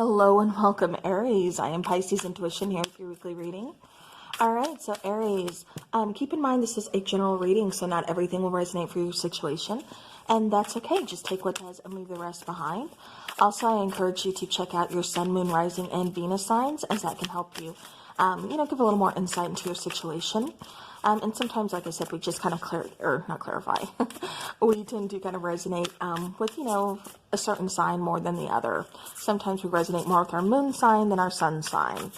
Hello and welcome, Aries. I am Pisces Intuition here with your weekly reading. Alright, so Aries, keep in mind this is a general reading, so not everything will resonate for your situation. And that's okay. Just take what does and leave the rest behind. Also, I encourage you to check out your Sun, Moon, Rising, and Venus signs, as that can help you, give a little more insight into your situation. And sometimes, like I said, we just kind of not clarify. We tend to kind of resonate with, a certain sign more than the other. Sometimes we resonate more with our moon sign than our sun sign.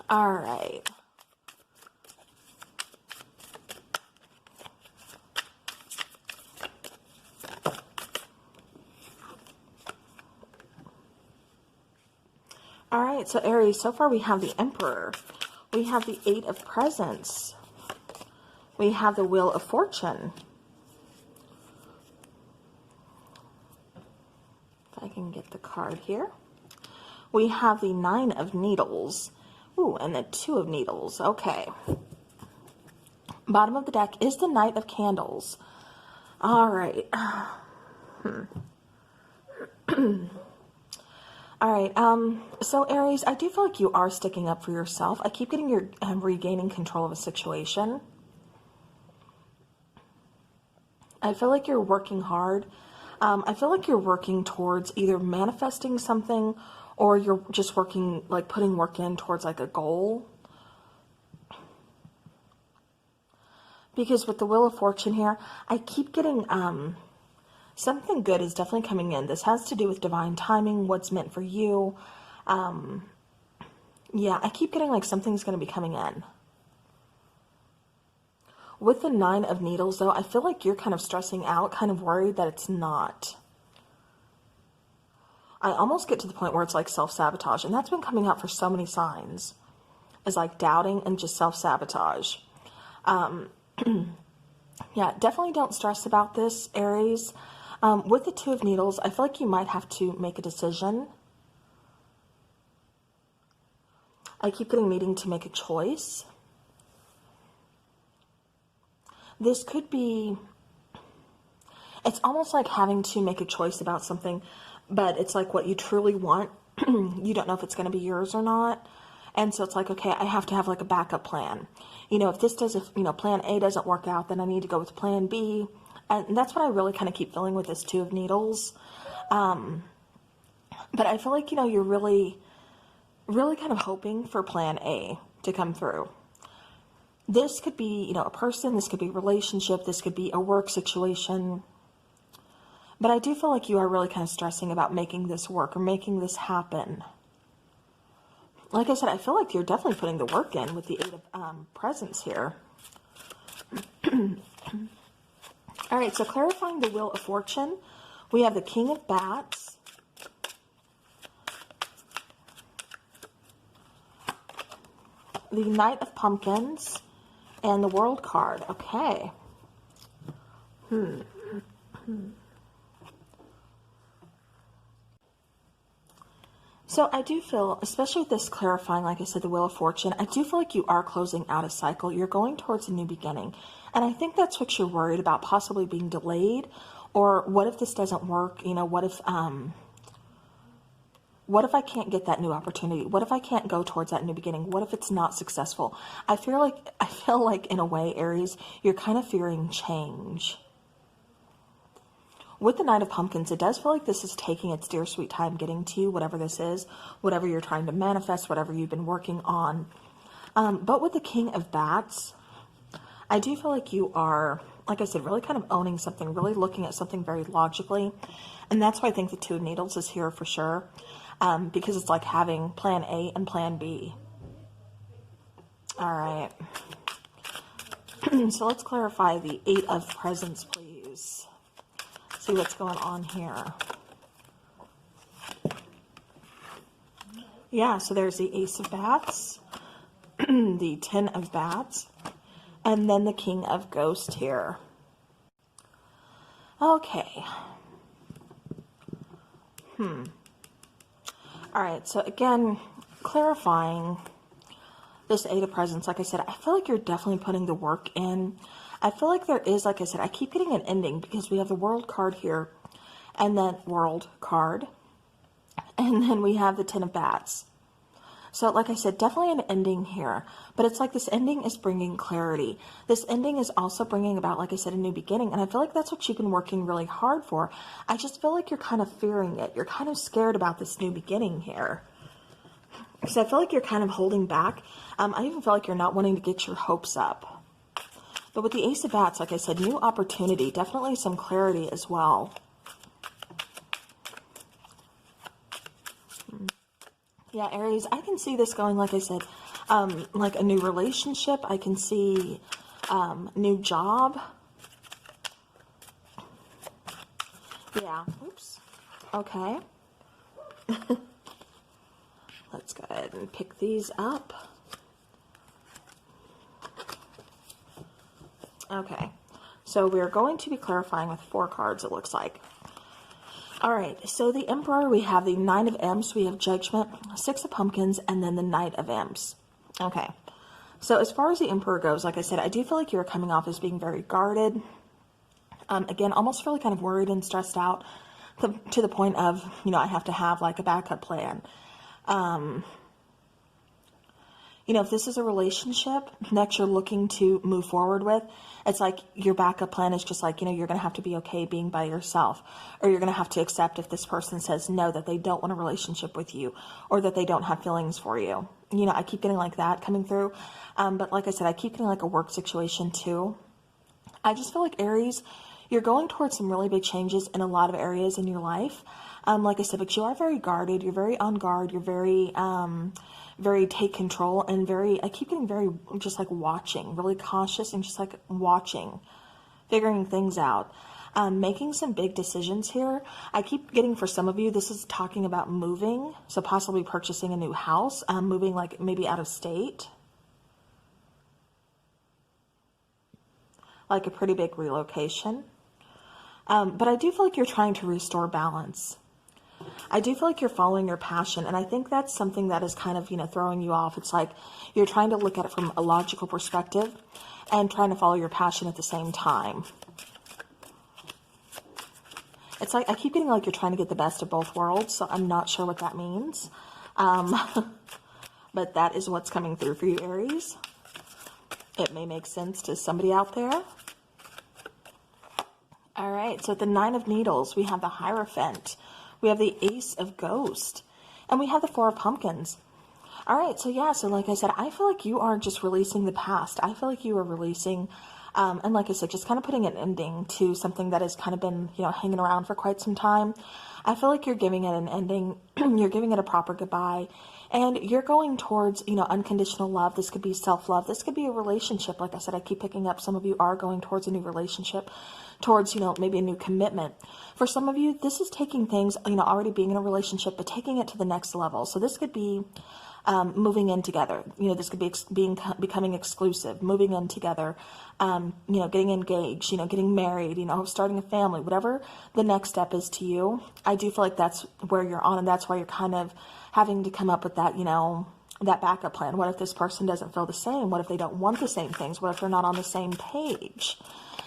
All right. All right, so Aries, so far we have the Emperor. We have the Eight of Presents. We have the Wheel of Fortune. If I can get the card here. We have the Nine of Needles. Ooh, and the Two of Needles. Okay. Bottom of the deck is the Knight of Candles. All right. All right, so Aries, I do feel like you are sticking up for yourself. I keep getting you're regaining control of a situation. I feel like you're working hard. I feel like you're working towards either manifesting something or you're just working, like putting work in towards like a goal. Because with the Wheel of Fortune here, I keep getting, something good is definitely coming in. This has to do with divine timing, what's meant for you. Yeah, I keep getting like something's going to be coming in. With the Nine of Needles, though, I feel like you're kind of stressing out, kind of worried that it's not. I almost get to the point where it's like self-sabotage, and that's been coming out for so many signs. Is like doubting and just self-sabotage. Yeah, definitely don't stress about this, Aries. With the Two of Needles, I feel like you might have to make a decision. I keep getting needing to make a choice. This could be, it's almost like having to make a choice about something, but it's like what you truly want. You don't know if it's going to be yours or not. And so it's like, okay, I have to have like a backup plan. If this does, plan A doesn't work out, then I need to go with plan B. And that's what I really kind of keep feeling with this Two of Needles. But I feel like, you're really, really kind of hoping for plan A to come through. This could be, a person, this could be a relationship, this could be a work situation. But I do feel like you are really kind of stressing about making this work or making this happen. Like I said, I feel like you're definitely putting the work in with the Eight of Presents here. All right, so clarifying the Wheel of Fortune, we have the King of Bats, the Knight of Pumpkins, and the World card. Okay. So I do feel, especially with this clarifying, like I said, the Wheel of Fortune, I do feel like you are closing out a cycle. You're going towards a new beginning. And I think that's what you're worried about, possibly being delayed. Or what if this doesn't work? What if I can't get that new opportunity? What if I can't go towards that new beginning? What if it's not successful? I feel like in a way, Aries, you're kind of fearing change. With the Knight of Pumpkins, it does feel like this is taking its dear sweet time getting to you, whatever this is, whatever you're trying to manifest, whatever you've been working on. But with the King of Bats, I do feel like you are, like I said, really kind of owning something, really looking at something very logically. And that's why I think the Two of Needles is here for sure. Because it's like having plan A and plan B. All right. So let's clarify the Eight of Presents, please. See what's going on here. Yeah, so there's the Ace of Bats, the Ten of Bats, and then the King of Ghost here. Okay. All right, so again, clarifying this Eight of Presents, like I said, I feel like you're definitely putting the work in. I feel like there is, like I said, I keep getting an ending because we have the World card here and then World card. And then we have the Ten of Bats. So like I said, definitely an ending here, but it's like this ending is bringing clarity. This ending is also bringing about, like I said, a new beginning. And I feel like that's what you've been working really hard for. I just feel like you're kind of fearing it. You're kind of scared about this new beginning here. So I feel like you're kind of holding back. I even feel like you're not wanting to get your hopes up. But with the Ace of Bats, like I said, new opportunity, definitely some clarity as well. Yeah, Aries, I can see this going, like I said, like a new relationship. I can see new job. Yeah, oops. Okay. Let's go ahead and pick these up. Okay, so we're going to be clarifying with 4 cards, it looks like. All right, so the Emperor, we have the Nine of Imps, we have Judgment, 6 of Pumpkins, and then the Knight of Imps. Okay, so as far as the Emperor goes, like I said, I do feel like you're coming off as being very guarded. Again, almost really kind of worried and stressed out to the point of, you know, I have to have like a backup plan. You know, if this is a relationship that you're looking to move forward with, it's like your backup plan is just like, you know, you're going to have to be okay being by yourself, or you're going to have to accept if this person says no, that they don't want a relationship with you, or that they don't have feelings for you. You know, I keep getting like that coming through. But like I said, I keep getting like a work situation too. I just feel like Aries, you're going towards some really big changes in a lot of areas in your life. Like I said, but you are very guarded. You're very on guard. You're very, very take control and very, I keep getting very just like watching, really cautious and just like watching, figuring things out, making some big decisions here. I keep getting, for some of you, this is talking about moving. So possibly purchasing a new house, moving like maybe out of state. Like a pretty big relocation. But I do feel like you're trying to restore balance. I do feel like you're following your passion, and I think that's something that is kind of, you know, throwing you off. It's like you're trying to look at it from a logical perspective and trying to follow your passion at the same time. It's like I keep getting like you're trying to get the best of both worlds, so I'm not sure what that means. But that is what's coming through for you, Aries. It may make sense to somebody out there. All right, so the Nine of Needles, we have the Hierophant. We have the Ace of Ghost, and we have the Four of Pumpkins. All right, so yeah, so like I said, I feel like you are just releasing the past. I feel like you are releasing, and like I said, just kind of putting an ending to something that has kind of been, you know, hanging around for quite some time. I feel like you're giving it an ending. You're giving it a proper goodbye, and you're going towards, you know, unconditional love. This could be self-love. This could be a relationship. Like I said, I keep picking up some of you are going towards a new relationship, towards, you know, maybe a new commitment. For some of you, this is taking things, you know, already being in a relationship, but taking it to the next level. So this could be moving in together. You know, this could be becoming exclusive, moving in together, you know, getting engaged, you know, getting married, you know, starting a family, whatever the next step is to you. I do feel like that's where you're on, and that's why you're kind of having to come up with that, you know, that backup plan. What if this person doesn't feel the same? What if they don't want the same things? What if they're not on the same page?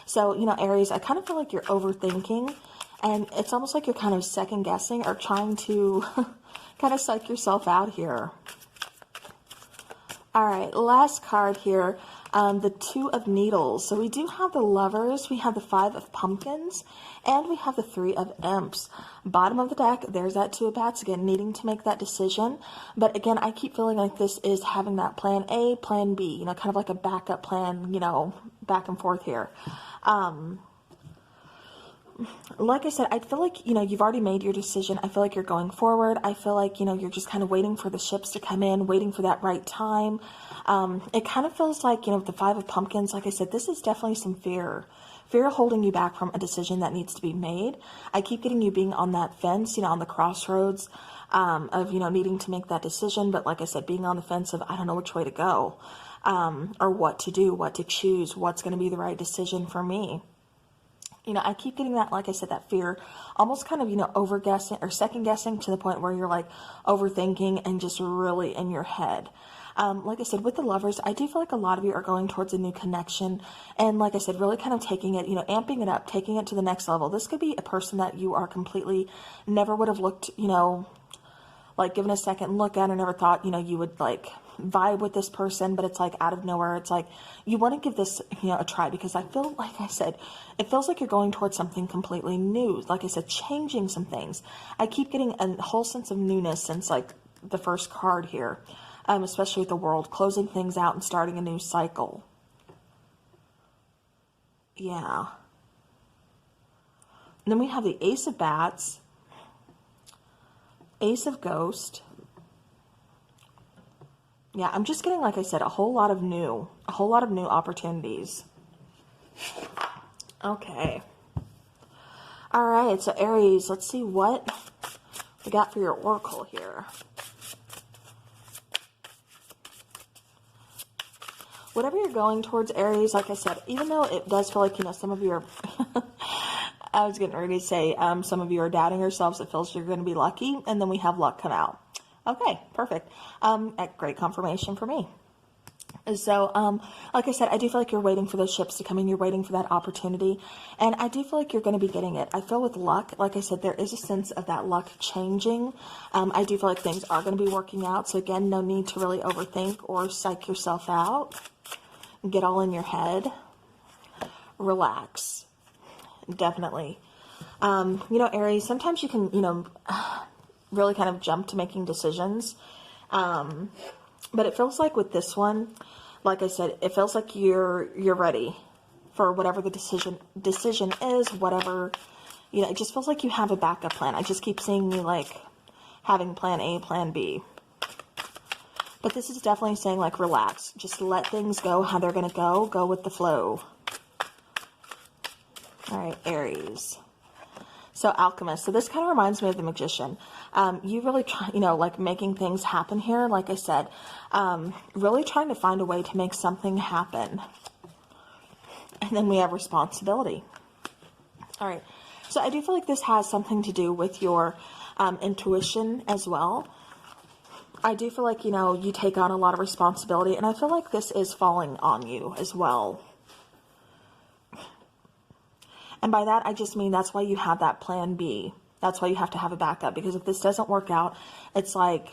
So, you know, Aries, I kind of feel like you're overthinking, and it's almost like you're kind of second guessing or trying to kind of psych yourself out here. All right, last card here, the Two of Needles. So we do have the Lovers, we have the Five of Pumpkins, and we have the Three of Imps. Bottom of the deck, there's that Two of Bats again, needing to make that decision. But again, I keep feeling like this is having that plan A, plan B, you know, kind of like a backup plan, you know, back and forth here. Like I said, I feel like, you know, you've already made your decision. I feel like you're going forward. I feel like, you know, you're just kind of waiting for the ships to come in, waiting for that right time. It kind of feels like, you know, with the Five of Pumpkins, like I said, this is definitely some fear holding you back from a decision that needs to be made. I keep getting you being on that fence, you know, on the crossroads of, you know, needing to make that decision. But like I said, being on the fence of, I don't know which way to go, or what to do, what to choose, what's going to be the right decision for me. You know, I keep getting that, like I said, that fear, almost kind of, you know, over-guessing or second-guessing to the point where you're, like, overthinking and just really in your head. Like I said, with the Lovers, I do feel like a lot of you are going towards a new connection. And like I said, really kind of taking it, you know, amping it up, taking it to the next level. This could be a person that you are completely never would have looked, you know, like given a second look at, or never thought, you know, you would like vibe with this person, but it's like out of nowhere. It's like you want to give this, you know, a try, because I feel, like I said, it feels like you're going towards something completely new. Like I said, changing some things. I keep getting a whole sense of newness since like the first card here, especially with the World, closing things out and starting a new cycle. Yeah. And then we have the Ace of Bats, Ace of Ghost. Yeah, I'm just getting, like I said, a whole lot of new opportunities. Okay. All right, so Aries, let's see what we got for your oracle here. Whatever you're going towards, Aries, like I said, even though it does feel like, you know, some of you are, I was getting ready to say, some of you are doubting yourselves. It feels you're going to be lucky, and then we have luck come out. Okay, perfect. Great confirmation for me. So, like I said, I do feel like you're waiting for those ships to come in. You're waiting for that opportunity. And I do feel like you're going to be getting it. I feel with luck, like I said, there is a sense of that luck changing. I do feel like things are going to be working out. So again, no need to really overthink or psych yourself out. Get all in your head. Relax. Definitely. You know, Aries, sometimes you can, you know, really kind of jump to making decisions. But it feels like with this one, like I said, it feels like you're ready for whatever the decision is, whatever, you know, it just feels like you have a backup plan. I just keep seeing you like having plan A, plan B. But this is definitely saying like, relax, just let things go how they're going to go with the flow. All right, Aries. So Alchemist. So this kind of reminds me of the Magician. You really try, you know, like making things happen here. Like I said, really trying to find a way to make something happen. And then we have responsibility. All right. So I do feel like this has something to do with your intuition as well. I do feel like, you know, you take on a lot of responsibility, and I feel like this is falling on you as well. And by that, I just mean that's why you have that plan B. That's why you have to have a backup, because if this doesn't work out, it's like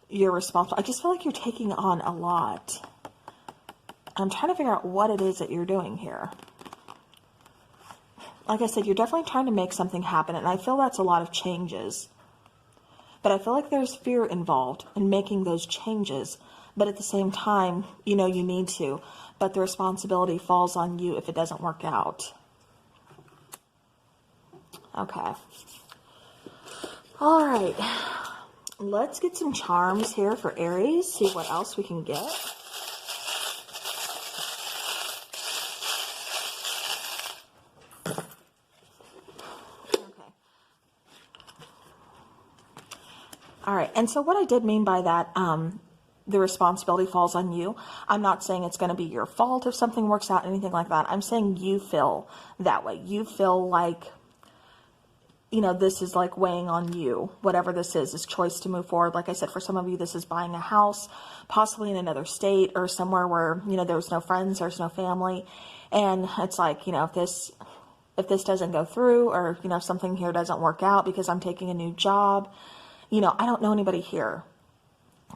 you're responsible. I just feel like you're taking on a lot. I'm trying to figure out what it is that you're doing here. Like I said, you're definitely trying to make something happen, and I feel that's a lot of changes. But I feel like there's fear involved in making those changes. But at the same time, you know, you need to. But the responsibility falls on you if it doesn't work out. Okay. All right. Let's get some charms here for Aries. See what else we can get. All right, and so what I did mean by that, the responsibility falls on you. I'm not saying it's going to be your fault if something works out, anything like that. I'm saying you feel that way. You feel like, you know, this is like weighing on you. Whatever this is choice to move forward. Like I said, for some of you, this is buying a house, possibly in another state or somewhere where, you know, there's no friends, there's no family. And it's like, you know, if this doesn't go through, or, you know, if something here doesn't work out because I'm taking a new job, you know, I don't know anybody here.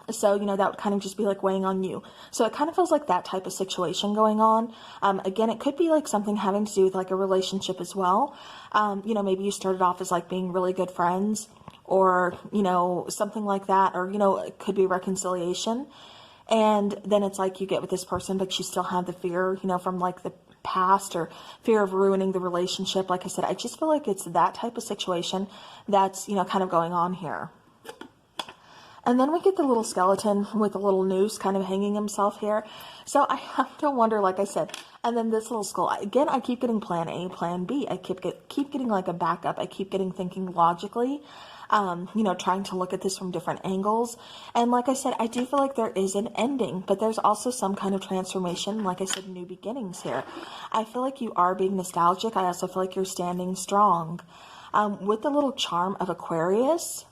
So, you know, that would kind of just be like weighing on you. So it kind of feels like that type of situation going on. Again, it could be like something having to do with like a relationship as well. You know, maybe you started off as like being really good friends, or, you know, something like that. Or, you know, it could be reconciliation. And then it's like you get with this person, but you still have the fear, you know, from like the past, or fear of ruining the relationship. Like I said, I just feel like it's that type of situation that's, you know, kind of going on here. And then we get the little skeleton with a little noose kind of hanging himself here. So I have to wonder, like I said, and then this little skull. Again, I keep getting plan A, plan B. I keep getting like a backup. I keep getting thinking logically, you know, trying to look at this from different angles. And like I said, I do feel like there is an ending, but there's also some kind of transformation. Like I said, new beginnings here. I feel like you are being nostalgic. I also feel like you're standing strong. With the little charm of Aquarius,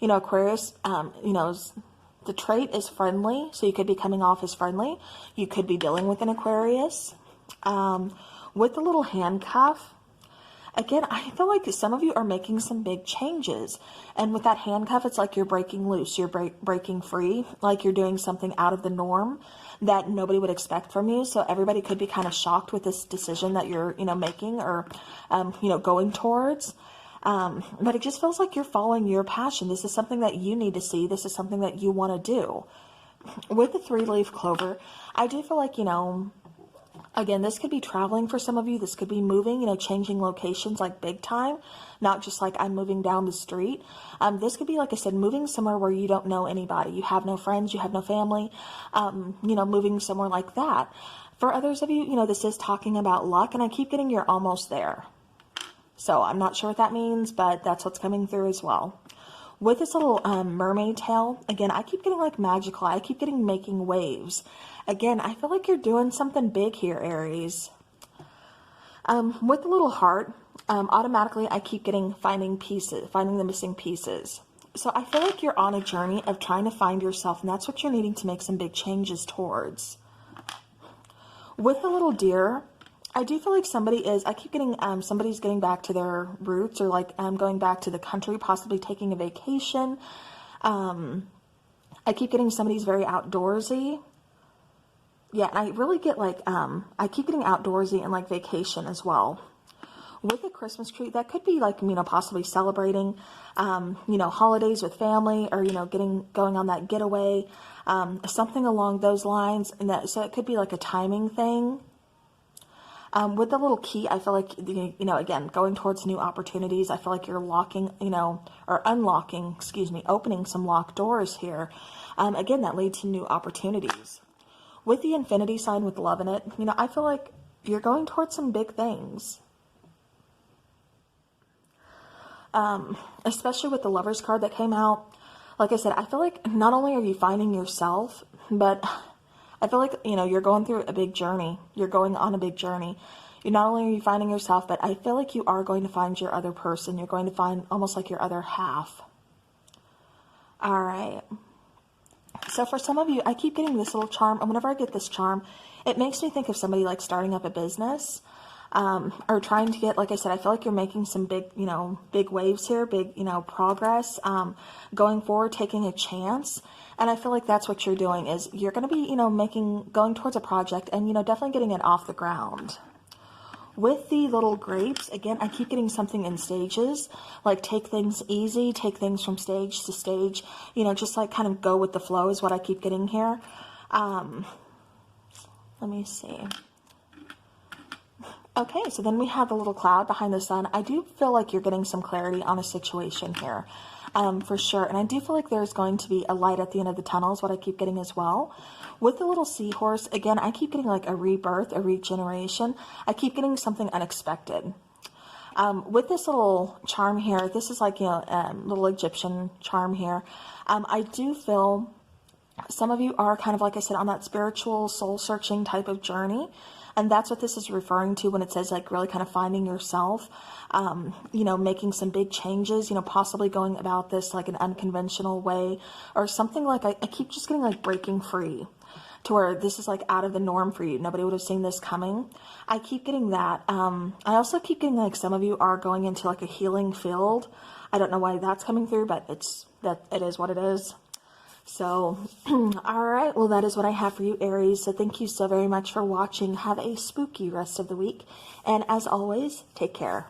you know, Aquarius, you know, the trait is friendly. So you could be coming off as friendly. You could be dealing with an Aquarius. With the little handcuff, Again, I feel like some of you are making some big changes. And with that handcuff, it's like you're breaking loose. You're breaking free. Like you're doing something out of the norm that nobody would expect from you. So everybody could be kind of shocked with this decision that you're, making or, going towards. But it just feels like you're following your passion. This is something that you need to see. This is something that you want to do. With the 3-leaf clover, I do feel like, again, this could be traveling for some of you. This could be moving, changing locations like big time, not just like I'm moving down the street. This could be, like I said, moving somewhere where you don't know anybody. You have no friends, you have no family, moving somewhere like that. For others of you, this is talking about luck, and I keep getting you're almost there. So I'm not sure what that means, but that's what's coming through as well. With this little mermaid tail, again, I keep getting like magical. I keep getting making waves. Again, I feel like you're doing something big here, Aries. With the little heart, automatically I keep getting finding the missing pieces. So I feel like you're on a journey of trying to find yourself, and that's what you're needing to make some big changes towards. With the little deer, I do feel like I keep getting, somebody's getting back to their roots, or like going back to the country, possibly taking a vacation. I keep getting somebody's very outdoorsy. Yeah, and I really get like, I keep getting outdoorsy and like vacation as well. With the Christmas tree, that could be like, possibly celebrating, holidays with family, or, going on that getaway, something along those lines. And so it could be like a timing thing. With the little key, I feel like, again, going towards new opportunities. I feel like you're locking, or unlocking, opening some locked doors here. Again, that leads to new opportunities. With the infinity sign with love in it, I feel like you're going towards some big things. Especially with the Lovers card that came out. Like I said, I feel like not only are you finding yourself, but I feel like, you're going through a big journey. You're going on a big journey. Not only are you finding yourself, but I feel like you are going to find your other person. You're going to find almost like your other half. All right. So for some of you, I keep getting this little charm. And whenever I get this charm, it makes me think of somebody like starting up a business. Or trying to get, like I said, I feel like you're making some big, big waves here, big, progress, going forward, taking a chance. And I feel like that's what you're doing, is you're going to be, going towards a project and, definitely getting it off the ground. With the little grapes, again, I keep getting something in stages, like take things easy, take things from stage to stage, just like kind of go with the flow is what I keep getting here. Let me see. Okay, so then we have the little cloud behind the sun. I do feel like you're getting some clarity on a situation here, for sure. And I do feel like there's going to be a light at the end of the tunnel is what I keep getting as well. With the little seahorse, again, I keep getting like a rebirth, a regeneration. I keep getting something unexpected. With this little charm here, this is like, little Egyptian charm here. I do feel some of you are kind of, like I said, on that spiritual soul-searching type of journey. And that's what this is referring to when it says like really kind of finding yourself, making some big changes, possibly going about this like an unconventional way or something like, I keep just getting like breaking free to where this is like out of the norm for you. Nobody would have seen this coming. I keep getting that. I also keep getting like some of you are going into like a healing field. I don't know why that's coming through, but it is what it is. So, all right, well, that is what I have for you, Aries. So thank you so very much for watching. Have a spooky rest of the week. And as always, take care.